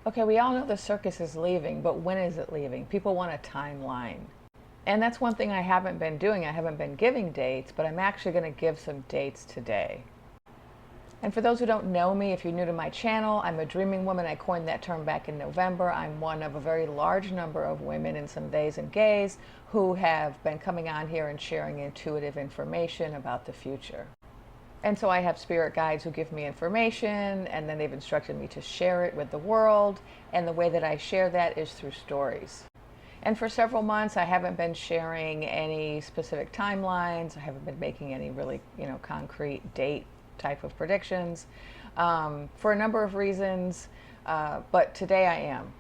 Okay, we all know the circus is leaving, but when is it leaving? People want a timeline. And that's one thing I haven't been doing. I haven't been giving dates, but I'm actually going to give some dates today. And for those who don't know me, if you're new to my channel, I'm a dreaming woman. I coined that term back in November. I'm one of a very large number of women and some theys and gays who have been coming on here and sharing intuitive information about the future. And so I have spirit guides who give me information, and then they've instructed me to share it with the world. And the way that I share that is through stories. And for several months, I haven't been sharing any specific timelines. I haven't been making any really, concrete date type of predictions for a number of reasons. But today I am.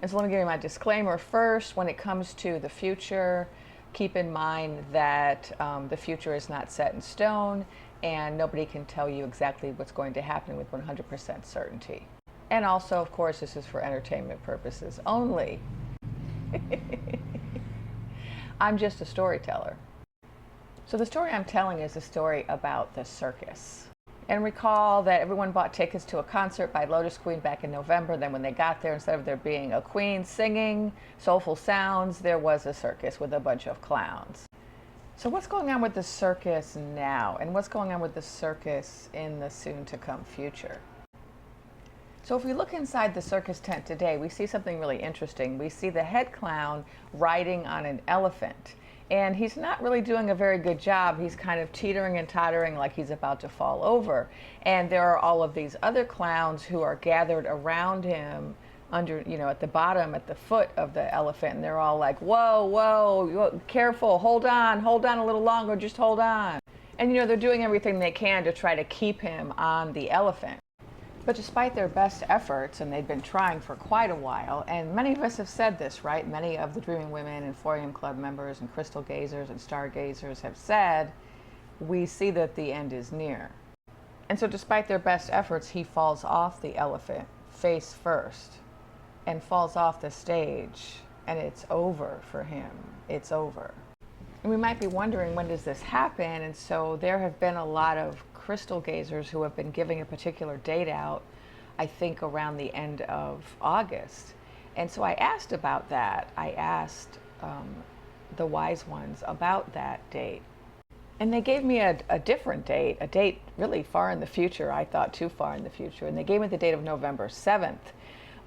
And so let me give you my disclaimer first. When it comes to the future, keep in mind that the future is not set in stone, and nobody can tell you exactly what's going to happen with 100% certainty. And also, of course, this is for entertainment purposes only. I'm just a storyteller. So the story I'm telling is a story about the circus. And recall that everyone bought tickets to a concert by Lotus Queen back in November. Then when they got there, instead of there being a queen singing soulful sounds, there was a circus with a bunch of clowns. So what's going on with the circus now? And what's going on with the circus in the soon-to-come future? So if we look inside the circus tent today, we see something really interesting. We see the head clown riding on an elephant. And he's not really doing a very good job. He's kind of teetering and tottering like he's about to fall over. And there are all of these other clowns who are gathered around him under, at the bottom, at the foot of the elephant. And they're all like, whoa, whoa, careful, hold on a little longer, just hold on. And, they're doing everything they can to try to keep him on the elephant. But despite their best efforts, and they've been trying for quite a while, and many of us have said this, right? Many of the Dreaming Women and 4am Club members and crystal gazers and stargazers have said, we see that the end is near. And so despite their best efforts, he falls off the elephant face first and falls off the stage, and it's over for him. It's over. And we might be wondering, when does this happen? And so there have been a lot of crystal gazers who have been giving a particular date out, I think around the end of August. And so I asked about that. I asked the wise ones about that date. And they gave me a different date, a date really far in the future. I thought too far in the future. And they gave me the date of November 7th.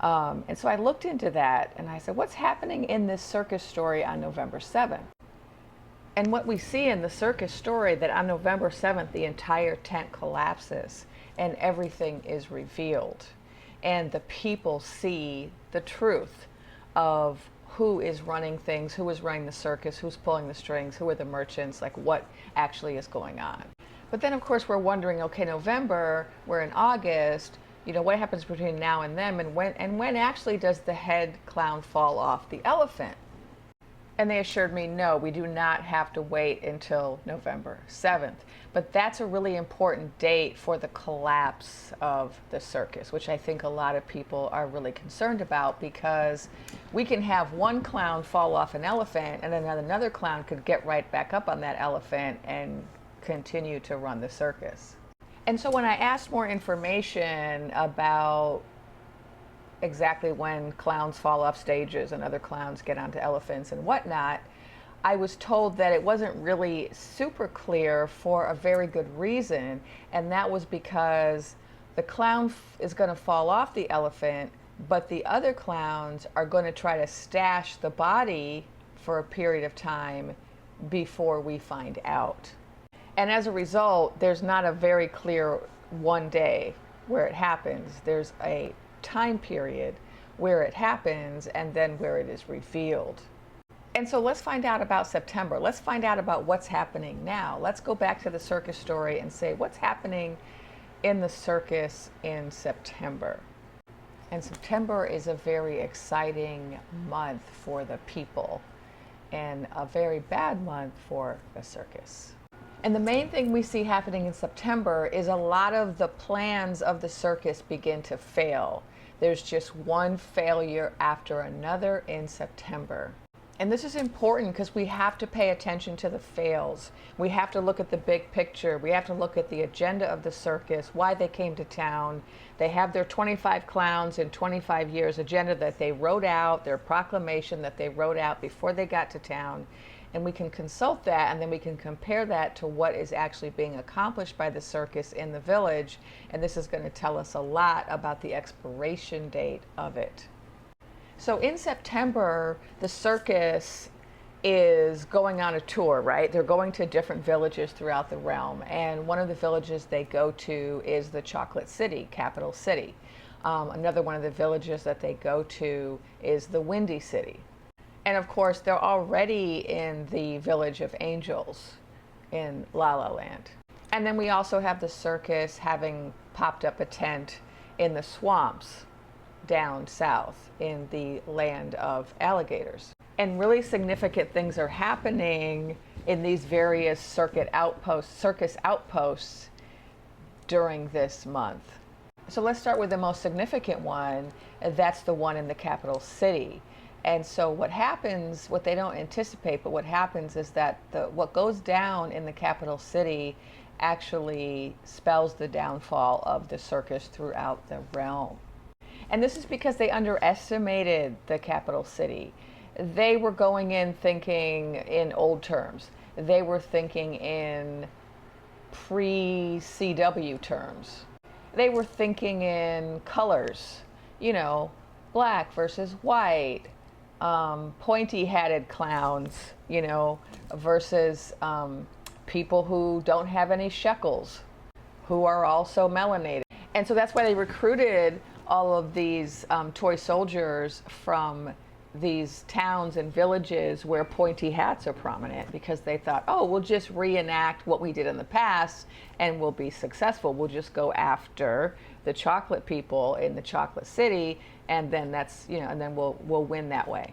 And so I looked into that and I said, what's happening in this circus story on November 7th? And what we see in the circus story, that on November 7th, the entire tent collapses and everything is revealed. And the people see the truth of who is running things, who is running the circus, who's pulling the strings, who are the merchants, like what actually is going on. But then, of course, we're wondering, okay, November, we're in August, what happens between now and then, and when actually does the head clown fall off the elephant? And they assured me, no, we do not have to wait until November 7th. But that's a really important date for the collapse of the circus, which I think a lot of people are really concerned about, because we can have one clown fall off an elephant and then another clown could get right back up on that elephant and continue to run the circus. And so when I asked more information about exactly when clowns fall off stages and other clowns get onto elephants and whatnot, I was told that it wasn't really super clear for a very good reason, and that was because the clown is going to fall off the elephant, but the other clowns are going to try to stash the body for a period of time before we find out. And as a result, there's not a very clear one day where it happens. There's a time period where it happens and then where it is revealed. And so let's find out about September. Let's find out about what's happening now. Let's go back to the circus story and say what's happening in the circus in September. And September is a very exciting month for the people and a very bad month for the circus. And the main thing we see happening in September is a lot of the plans of the circus begin to fail. There's just one failure after another in September. And this is important because we have to pay attention to the fails. We have to look at the big picture. We have to look at the agenda of the circus, why they came to town. They have their 25 clowns in 25 years agenda that they wrote out, their proclamation that they wrote out before they got to town. And we can consult that, and then we can compare that to what is actually being accomplished by the circus in the village. And this is going to tell us a lot about the expiration date of it. So in September, the circus is going on a tour, right? They're going to different villages throughout the realm. And one of the villages they go to is the Chocolate City, capital city. Another one of the villages that they go to is the Windy City. And of course, they're already in the Village of Angels in La La Land. And then we also have the circus having popped up a tent in the swamps down south in the land of alligators. And really significant things are happening in these various circus outposts during this month. So let's start with the most significant one, and that's the one in the capital city. And so what happens, what they don't anticipate, but what happens is that what goes down in the capital city actually spells the downfall of the circus throughout the realm. And this is because they underestimated the capital city. They were going in thinking in old terms. They were thinking in pre-CW terms. They were thinking in colors, you know, black versus white, pointy-hatted clowns, you know, versus people who don't have any shekels, who are also melanated. And so that's why they recruited all of these toy soldiers from these towns and villages where pointy hats are prominent, because they thought, oh, we'll just reenact what we did in the past and we'll be successful. We'll just go after the chocolate people in the chocolate city, and then that's, you know, and then we'll win that way.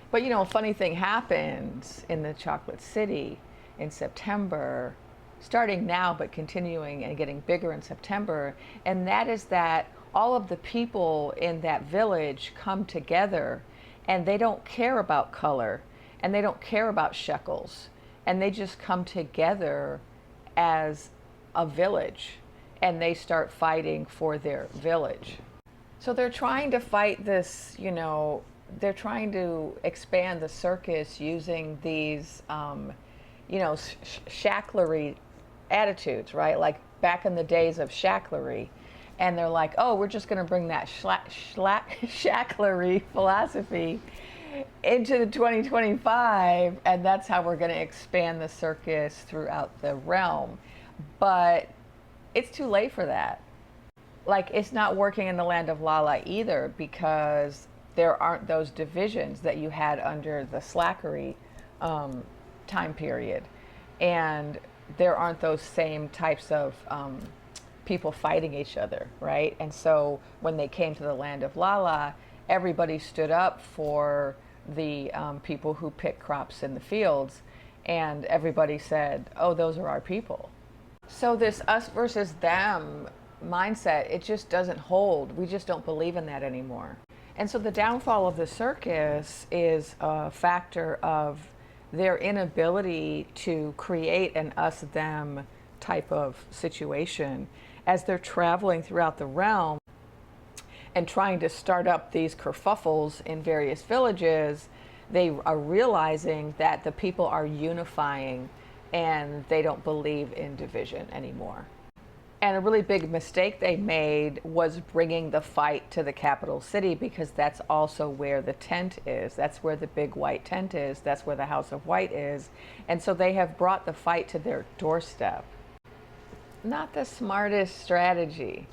But you know, a funny thing happens in the chocolate city in September, starting now but continuing and getting bigger in September, and that is that all of the people in that village come together, and they don't care about color, and they don't care about shekels, and they just come together as a village, and they start fighting for their village. So they're trying to fight this, you know, they're trying to expand the circus using these, you know, shacklery attitudes, right? Like back in the days of shacklery. And they're like, oh, we're just going to bring that shacklery philosophy into the 2025, and that's how we're going to expand the circus throughout the realm. But it's too late for that. Like, it's not working in the land of Lala either, because there aren't those divisions that you had under the slackery time period. And there aren't those same types of people fighting each other, right? And so when they came to the land of Lala, everybody stood up for the people who pick crops in the fields, and everybody said, oh, those are our people. So this us versus them mindset, it just doesn't hold. We just don't believe in that anymore. And so the downfall of the circus is a factor of their inability to create an us-them type of situation. As they're traveling throughout the realm and trying to start up these kerfuffles in various villages, they are realizing that the people are unifying and they don't believe in division anymore. And a really big mistake they made was bringing the fight to the capital city, because that's also where the tent is. That's where the big white tent is. That's where the House of White is. And so they have brought the fight to their doorstep. Not the smartest strategy.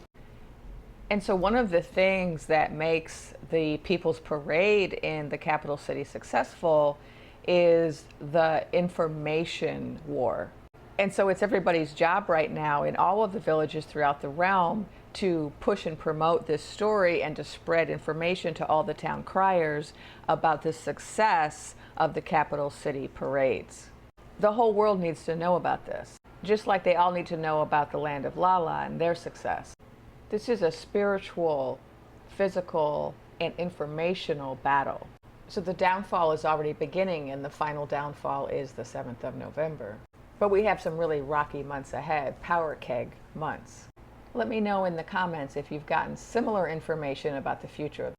And so one of the things that makes the People's Parade in the capital city successful is the information war. And so it's everybody's job right now in all of the villages throughout the realm to push and promote this story and to spread information to all the town criers about the success of the capital city parades. The whole world needs to know about this, just like they all need to know about the land of Lala and their success. This is a spiritual, physical, and informational battle. So the downfall is already beginning, and the final downfall is the 7th of November. But we have some really rocky months ahead, power keg months. Let me know in the comments if you've gotten similar information about the future.